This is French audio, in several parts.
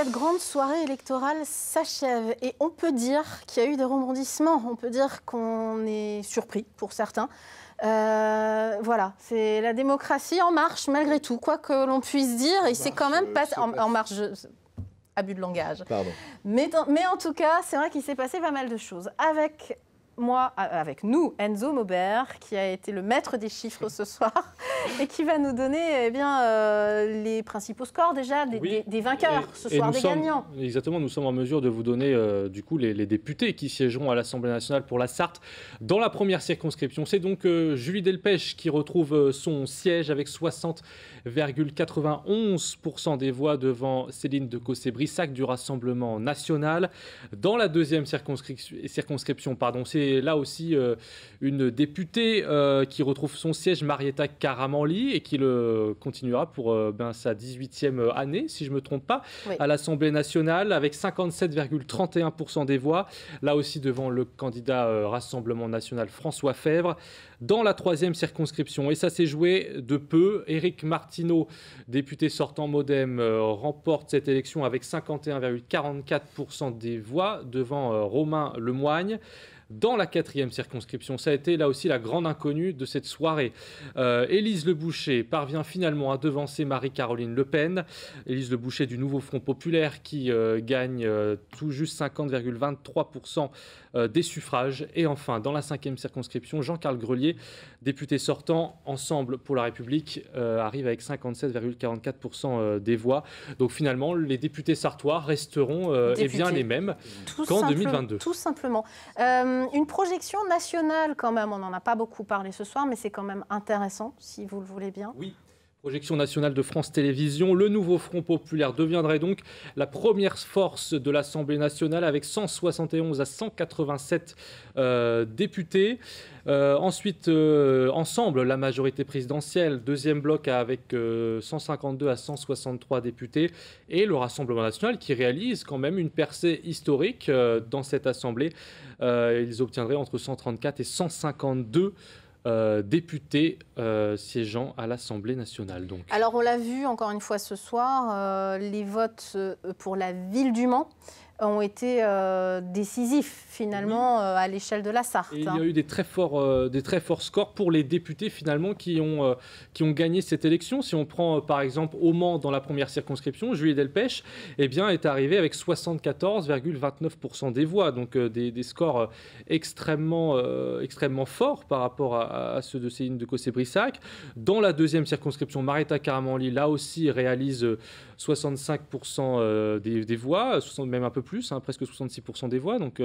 Cette grande soirée électorale s'achève et on peut dire qu'il y a eu des rebondissements. On peut dire qu'on est surpris pour certains. Voilà, c'est la démocratie en marche malgré tout, quoi que l'on puisse dire. Et c'est quand même pas en marche. Abus de langage. Pardon. Mais en tout cas, c'est vrai qu'il s'est passé pas mal de choses. Avec nous, Enzo Maubert, qui a été le maître des chiffres ce soir et qui va nous donner les principaux scores déjà des vainqueurs ce soir, des gagnants. Exactement, nous sommes en mesure de vous donner du coup les députés qui siégeront à l'Assemblée nationale pour la Sarthe dans la première circonscription. C'est donc Julie Delpech qui retrouve son siège avec 60,91% des voix devant Céline de Cossé-Brissac du Rassemblement national. Dans la deuxième circonscription, c'est là aussi une députée qui retrouve son siège, Marietta Karamanli, et qui le continuera pour sa 18e année, si je ne me trompe pas, oui, à l'Assemblée nationale, avec 57,31% des voix, là aussi devant le candidat Rassemblement national François Fèvre. Dans la troisième circonscription, et ça s'est joué de peu, Éric Martineau, député sortant MoDem, remporte cette élection avec 51,44% des voix devant Romain Lemoigne. Dans la quatrième circonscription, ça a été là aussi la grande inconnue de cette soirée. Élise Leboucher parvient finalement à devancer Marie-Caroline Le Pen. Élise Leboucher du Nouveau Front Populaire qui gagne tout juste 50,23% des suffrages. Et enfin, dans la cinquième circonscription, Jean-Carl Grelier, député sortant Ensemble pour la République, arrive avec 57,44% des voix. Donc finalement, les députés sartois resteront bien les mêmes qu'en 2022. Tout simplement. Une projection nationale quand même, on n'en a pas beaucoup parlé ce soir, mais c'est quand même intéressant, si vous le voulez bien. Oui. Projection nationale de France Télévisions. Le Nouveau Front Populaire deviendrait donc la première force de l'Assemblée nationale avec 171 à 187 députés. Ensuite, Ensemble, la majorité présidentielle. Deuxième bloc avec 152 à 163 députés. Et le Rassemblement national qui réalise quand même une percée historique dans cette Assemblée. Ils obtiendraient entre 134 et 152 députés siégeant à l'Assemblée nationale. Donc. Alors on l'a vu encore une fois ce soir, les votes pour la ville du Mans ont été décisifs finalement à l'échelle de la Sarthe. Et il y a eu des très forts scores pour les députés finalement qui ont gagné cette élection. Si on prend par exemple au Mans dans la première circonscription, Julie Delpech est arrivée avec 74,29% des voix. Donc des scores extrêmement forts par rapport à ceux de Céline de Cossé-Brissac. Dans la deuxième circonscription, Marietta Karamanli, là aussi, réalise 65% des voix, même un peu plus, presque 66% des voix, donc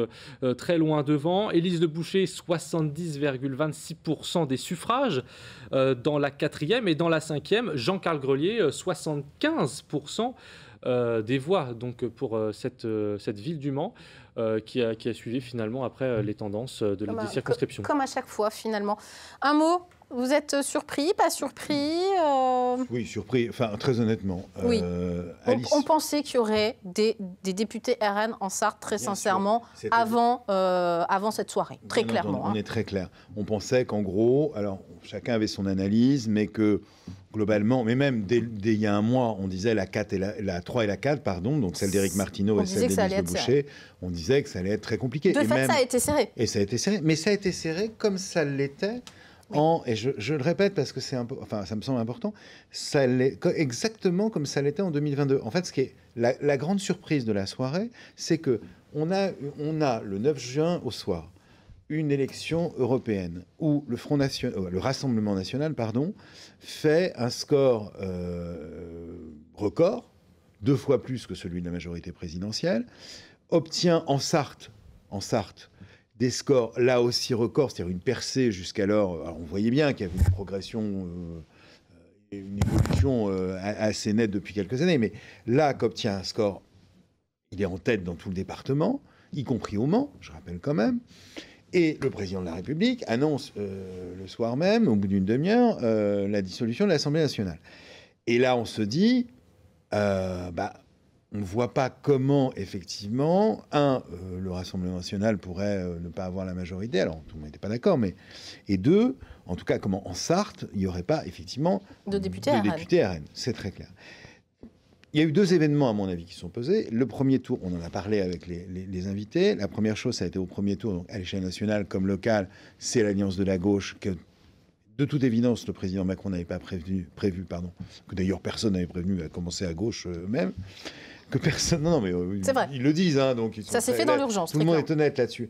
très loin devant. Élise Leboucher, 70,26% des suffrages dans la quatrième, et dans la cinquième, Jean-Carl Grelier, 75% des voix donc, pour cette ville du Mans qui a suivi finalement après les tendances des circonscriptions. Comme à chaque fois finalement. Un mot, vous êtes surpris, pas surpris Oui, surpris, enfin très honnêtement. Oui. On pensait qu'il y aurait des députés RN en Sarthe, très bien sincèrement, avant cette soirée, très clairement. On est très clair. On pensait qu'en gros, alors chacun avait son analyse, mais que globalement, mais même dès il y a un mois, on disait la 3 et la 4, pardon, donc celle d'Éric Martineau et celle d'Élise Leboucher, on disait que ça allait être très compliqué. De fait, ça a été serré. Et ça a été serré, mais ça a été serré comme ça l'était. Oui. Et je le répète parce que ça me semble important, ça exactement comme ça l'était en 2022. En fait, ce qui est la grande surprise de la soirée, c'est que on a le 9 juin au soir une élection européenne où le Rassemblement national, fait un score record, 2 fois plus que celui de la majorité présidentielle, obtient en Sarthe des scores là aussi records, c'est-à-dire une percée jusqu'alors. Alors on voyait bien qu'il y avait une progression, une évolution assez nette depuis quelques années, mais là qu'obtient un score, il est en tête dans tout le département, y compris au Mans, je rappelle quand même. Et le président de la République annonce le soir même, au bout d'une demi-heure, la dissolution de l'Assemblée nationale. Et là, on se dit, on ne voit pas comment, effectivement, le Rassemblement national pourrait ne pas avoir la majorité, alors tout le monde n'était pas d'accord, mais... Et deux, en tout cas, comment en Sarthe, il n'y aurait pas, effectivement, de députés RN. C'est très clair. il y a eu 2 événements, à mon avis, qui sont posés. Le premier tour, on en a parlé avec les invités. La première chose, ça a été au premier tour, donc à l'échelle nationale comme locale, c'est l'alliance de la gauche que, de toute évidence, le président Macron n'avait pas prévu, que d'ailleurs personne n'avait prévenu, à commencer à gauche même. Que personne. Non, mais ils le disent, hein, donc ça s'est fait dans l'urgence. Tout le monde est honnête là-dessus.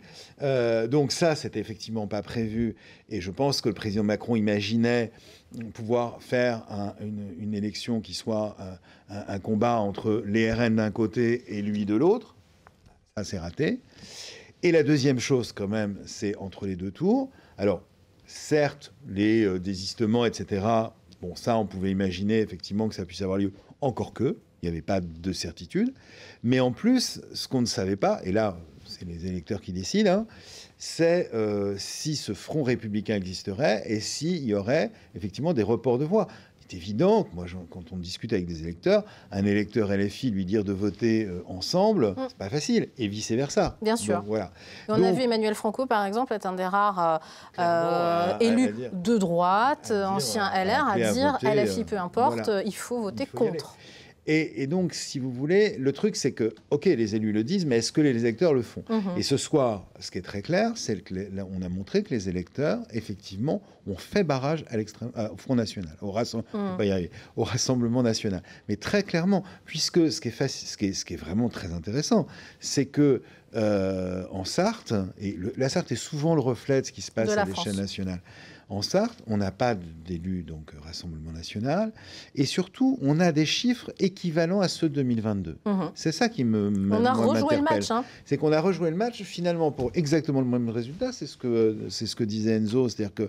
Donc ça, c'était effectivement pas prévu. Et je pense que le président Macron imaginait pouvoir faire une élection qui soit un combat entre les RN d'un côté et lui de l'autre. Ça, c'est raté. Et la deuxième chose, quand même, c'est entre les 2 tours. Alors, certes, les désistements, etc. Bon, ça, on pouvait imaginer effectivement que ça puisse avoir lieu. Encore que. Il n'y avait pas de certitude. Mais en plus, ce qu'on ne savait pas, et là, c'est les électeurs qui décident, hein, c'est si ce front républicain existerait et s'il y aurait effectivement des reports de voix. C'est évident que moi, quand on discute avec des électeurs, un électeur LFI lui dire de voter ensemble, c'est pas facile, et vice-versa. Bien sûr. Donc, voilà. On a vu Emmanuel Franco, par exemple, être un des rares élus de droite, ancien LR, à dire voter, LFI, peu importe, voilà, il faut voter contre. Et donc, si vous voulez, le truc, c'est que, OK, les élus le disent, mais est-ce que les électeurs le font? Et ce soir, ce qui est très clair, c'est qu'on a montré que les électeurs, effectivement, ont fait barrage au Front National, au Rassemblement National. Mais très clairement, puisque ce qui est vraiment très intéressant, c'est que en Sarthe, et la Sarthe est souvent le reflet de ce qui se passe à l'échelle nationale. En Sarthe, on n'a pas d'élus, donc Rassemblement National, et surtout, on a des chiffres équivalents à ceux de 2022. C'est ça qui on a rejoué le match. Hein. C'est qu'on a rejoué le match, finalement, pour exactement le même résultat. C'est ce que disait Enzo, c'est-à-dire que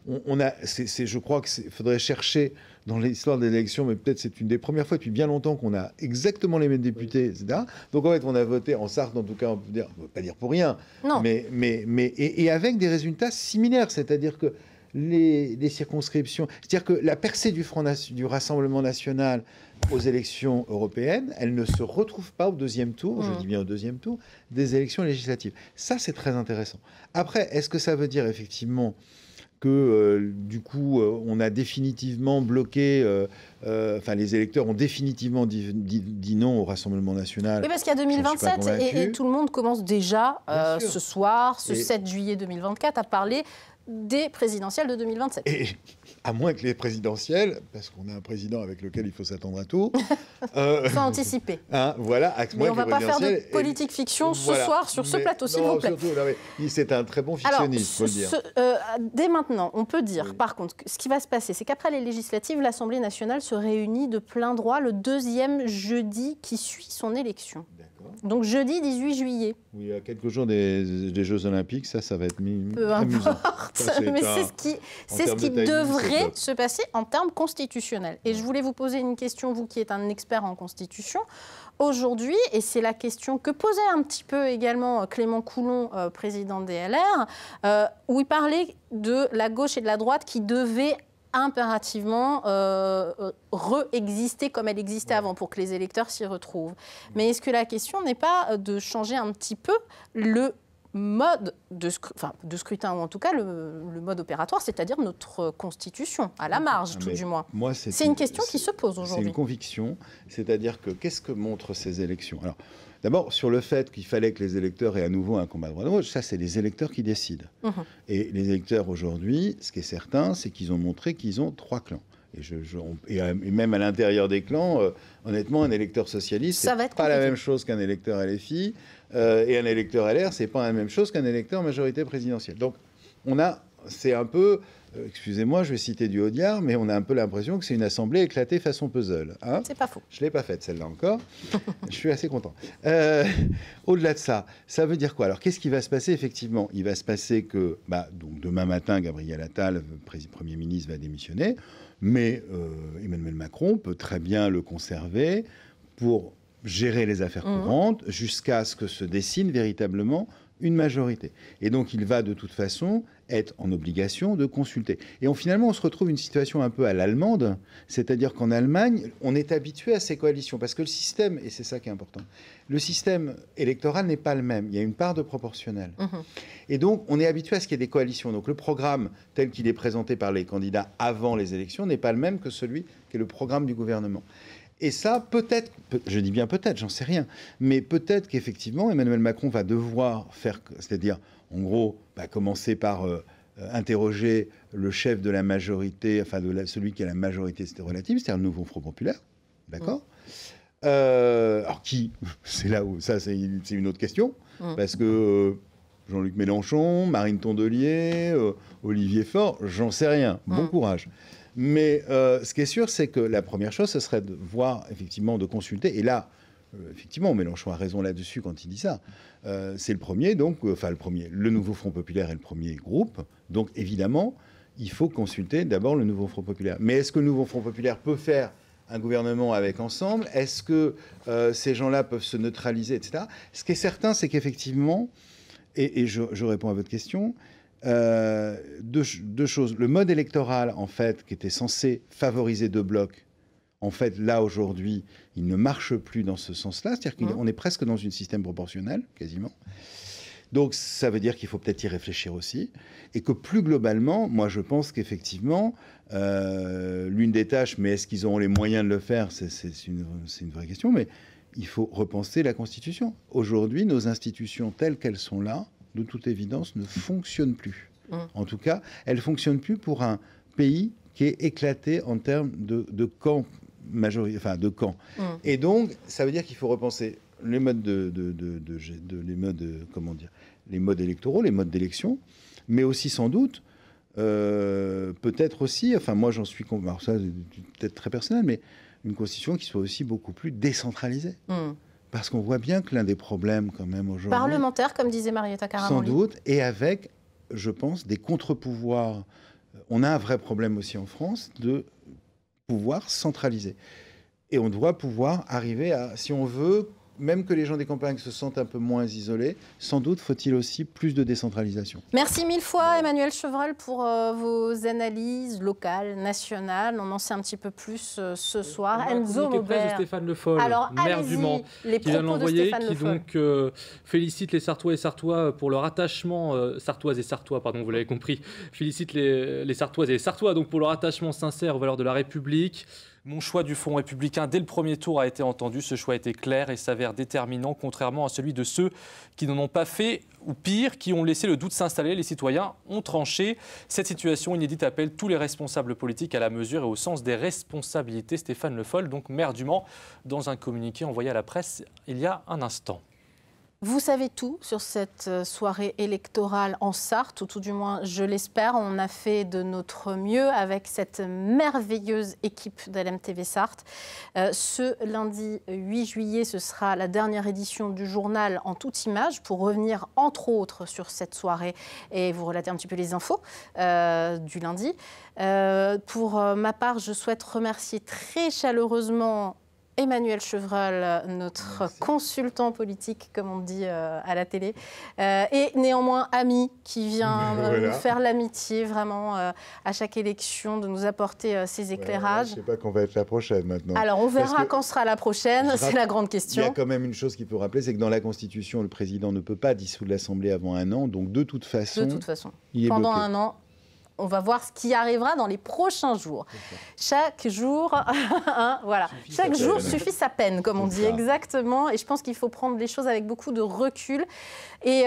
je crois qu'il faudrait chercher dans l'histoire de l'élection, mais peut-être c'est une des premières fois depuis bien longtemps qu'on a exactement les mêmes députés, etc. Donc en fait, on a voté en Sarthe, en tout cas, on peut pas dire pour rien, non. Et avec des résultats similaires, c'est-à-dire que les circonscriptions, c'est-à-dire que la percée du Rassemblement National aux élections européennes, elle ne se retrouve pas au deuxième tour, je dis bien au deuxième tour, des élections législatives. Ça, c'est très intéressant. Après, est-ce que ça veut dire effectivement que du coup, on a définitivement bloqué, les électeurs ont définitivement dit non au Rassemblement National? Oui, parce qu'il y a 2027 et tout le monde commence déjà ce soir, ce 7 juillet 2024, à parler des présidentielles de 2027. Et à moins que les présidentielles, parce qu'on a un président avec lequel il faut s'attendre à tout, sans anticiper. Hein, voilà, mais on ne va pas faire de politique fiction ce soir sur ce plateau, s'il vous plaît. Surtout, c'est un très bon fictionniste, il faut le dire. Dès maintenant, on peut dire, par contre, ce qui va se passer, c'est qu'après les législatives, l'Assemblée nationale se réunit de plein droit le 2e jeudi qui suit son élection. Donc jeudi 18 juillet. Oui, à quelques jours des Jeux Olympiques, ça va être peu importe, mais c'est ce qui devrait se passer en termes constitutionnels. Et je voulais vous poser une question, vous qui êtes un expert en constitution. Aujourd'hui, et c'est la question que posait un petit peu également Clément Coulon, président des LR, où il parlait de la gauche et de la droite qui devaient impérativement re-exister comme elle existait avant pour que les électeurs s'y retrouvent. Mais est-ce que la question n'est pas de changer un petit peu le mode de scrutin, ou en tout cas le mode opératoire, c'est-à-dire notre constitution, à la marge tout du moins? C'est une question qui se pose aujourd'hui. C'est une conviction, c'est-à-dire que qu'est-ce que montrent ces élections? Alors, d'abord, sur le fait qu'il fallait que les électeurs aient à nouveau un combat de droite-gauche, ça, c'est les électeurs qui décident. Et les électeurs, aujourd'hui, ce qui est certain, c'est qu'ils ont montré qu'ils ont 3 clans. Et même à l'intérieur des clans, honnêtement, un électeur socialiste, c'est pas la même chose qu'un électeur LFI, et un électeur LR, c'est pas la même chose qu'un électeur majorité présidentielle. Donc, c'est un peu... excusez-moi, je vais citer du Audiard, mais on a un peu l'impression que c'est une assemblée éclatée façon puzzle. Hein, c'est pas faux. Je ne l'ai pas faite, celle-là encore. Je suis assez content. Au-delà de ça, ça veut dire quoi? Alors, qu'est-ce qui va se passer, effectivement? Il va se passer que donc, demain matin, Gabriel Attal, Premier ministre, va démissionner, mais Emmanuel Macron peut très bien le conserver pour gérer les affaires courantes jusqu'à ce que se dessine véritablement une majorité. Et donc, il va de toute façon être en obligation de consulter. Et finalement, on se retrouve une situation un peu à l'allemande, c'est-à-dire qu'en Allemagne, on est habitué à ces coalitions, parce que le système, et c'est ça qui est important, le système électoral n'est pas le même. Il y a une part de proportionnel. Et donc, on est habitué à ce qu'il y ait des coalitions. Donc, le programme tel qu'il est présenté par les candidats avant les élections n'est pas le même que celui qui est le programme du gouvernement. Et ça, peut-être, je dis bien peut-être, j'en sais rien, mais peut-être qu'effectivement, Emmanuel Macron va devoir faire, c'est-à-dire, en gros, commencer par interroger le chef de la majorité, enfin, celui qui a la majorité relative, c'est-à-dire le nouveau Front populaire, d'accord ? Alors qui ? C'est là où, ça, c'est une autre question, parce que Jean-Luc Mélenchon, Marine Tondelier, Olivier Faure, j'en sais rien, bon courage. Mais ce qui est sûr, c'est que la première chose, ce serait de voir, effectivement, de consulter. Et là, effectivement, Mélenchon a raison là-dessus quand il dit ça. C'est le premier, donc, le nouveau Front populaire est le premier groupe. Donc, évidemment, il faut consulter d'abord le nouveau Front populaire. Mais est-ce que le nouveau Front populaire peut faire un gouvernement avec Ensemble ? Est-ce que ces gens-là peuvent se neutraliser, etc. Ce qui est certain, c'est qu'effectivement, et je réponds à votre question, deux choses. Le mode électoral, en fait, qui était censé favoriser deux blocs, en fait, là, aujourd'hui, il ne marche plus dans ce sens-là. C'est-à-dire qu'on est presque dans un système proportionnel, quasiment. Donc, ça veut dire qu'il faut peut-être y réfléchir aussi. Et que plus globalement, moi, je pense qu'effectivement, l'une des tâches, mais est-ce qu'ils auront les moyens de le faire ? C'est une vraie question, mais il faut repenser la Constitution. Aujourd'hui, nos institutions telles qu'elles sont là, de toute évidence, ne fonctionnent plus. En tout cas, elles ne fonctionnent plus pour un pays qui est éclaté en termes de camps de camps. Et donc, ça veut dire qu'il faut repenser les modes les modes électoraux, les modes d'élection, mais aussi sans doute, peut-être aussi, enfin moi j'en suis convaincu, alors ça c'est peut-être très personnel, mais une constitution qui soit aussi beaucoup plus décentralisée. Parce qu'on voit bien que l'un des problèmes quand même aujourd'hui... Parlementaire, comme disait Marietta Karamanli. Sans doute, et avec, je pense, des contre-pouvoirs. On a un vrai problème aussi en France de pouvoir centraliser. Et on doit pouvoir arriver à, si on veut, même que les gens des campagnes se sentent un peu moins isolés, sans doute faut-il aussi plus de décentralisation. Merci mille fois Emmanuel Chevreul pour vos analyses locales, nationales. On en sait un petit peu plus ce soir. Enzo Maubert. Stéphane Le Foll, maire du Mans, les qui vient de l'envoyer, qui Foll. donc félicite les Sartois et Sartois pour leur attachement, Sartoises et Sartois, pardon, vous l'avez compris, félicite les Sartoises et les Sartois donc pour leur attachement sincère aux valeurs de la République. Mon choix du Front républicain dès le premier tour a été entendu. Ce choix était clair et s'avère déterminant, contrairement à celui de ceux qui n'en ont pas fait, ou pire, qui ont laissé le doute s'installer. Les citoyens ont tranché. Cette situation inédite appelle tous les responsables politiques à la mesure et au sens des responsabilités. Stéphane Le Foll, donc maire du Mans, dans un communiqué envoyé à la presse il y a un instant. Vous savez tout sur cette soirée électorale en Sarthe, ou tout du moins, je l'espère. On a fait de notre mieux avec cette merveilleuse équipe d'LMTV Sarthe. Ce lundi 8 juillet, ce sera la dernière édition du journal en toute image pour revenir, entre autres, sur cette soirée et vous relater un petit peu les infos du lundi. Pour ma part, je souhaite remercier très chaleureusement Emmanuel Chevreul, notre consultant politique, comme on dit à la télé, et néanmoins ami qui vient nous faire l'amitié vraiment à chaque élection de nous apporter ses éclairages. Je ne sais pas quand va être la prochaine maintenant. Alors on verra quand sera la prochaine, c'est la grande question. Il y a quand même une chose qu'il faut rappeler, c'est que dans la Constitution, le président ne peut pas dissoudre l'Assemblée avant un an, donc de toute façon, il est pendant bloqué. Un an. On va voir ce qui arrivera dans les prochains jours. Chaque jour, voilà. Chaque jour suffit sa peine, comme on dit exactement. Et je pense qu'il faut prendre les choses avec beaucoup de recul et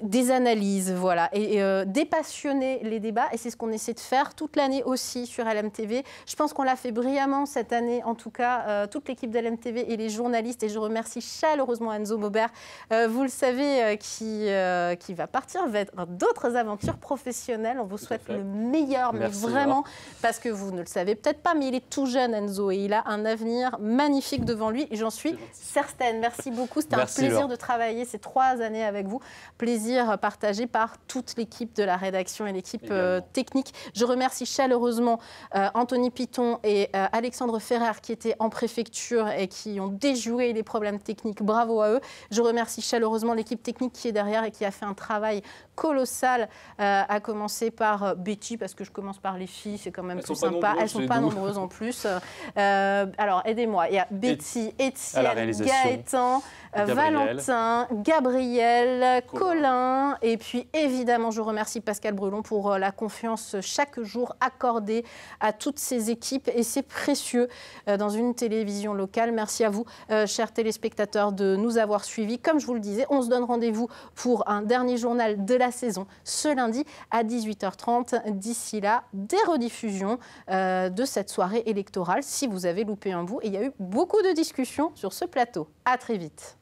des analyses, voilà, et dépassionner les débats. Et c'est ce qu'on essaie de faire toute l'année aussi sur LMTV. Je pense qu'on l'a fait brillamment cette année, en tout cas, toute l'équipe d'LMTV et les journalistes. Et je remercie chaleureusement Enzo Maubert, vous le savez, qui va partir vers d'autres aventures professionnelles. On vous souhaite le meilleur, mais vraiment, parce que vous ne le savez peut-être pas, mais il est tout jeune, Enzo, et il a un avenir magnifique devant lui, et j'en suis certaine. Merci beaucoup, c'était un plaisir de travailler ces 3 années avec vous, plaisir partagé par toute l'équipe de la rédaction et l'équipe technique. Je remercie chaleureusement Anthony Piton et Alexandre Ferrer qui étaient en préfecture et qui ont déjoué les problèmes techniques. Bravo à eux. Je remercie chaleureusement l'équipe technique qui est derrière et qui a fait un travail colossal, à commencer par Betty, parce que je commence par les filles, c'est quand même plus sympa. Elles ne sont pas nombreuses en plus. Alors, aidez-moi. Il y a Betty, Étienne, Gaëtan, Valentin, Gabriel, Colin. Et puis évidemment, je remercie Pascal Brulon pour la confiance chaque jour accordée à toutes ces équipes. Et c'est précieux dans une télévision locale. Merci à vous, chers téléspectateurs, de nous avoir suivis. Comme je vous le disais, on se donne rendez-vous pour un dernier journal de la saison ce lundi à 18h30. D'ici là, des rediffusions de cette soirée électorale si vous avez loupé un bout. Et il y a eu beaucoup de discussions sur ce plateau. À très vite.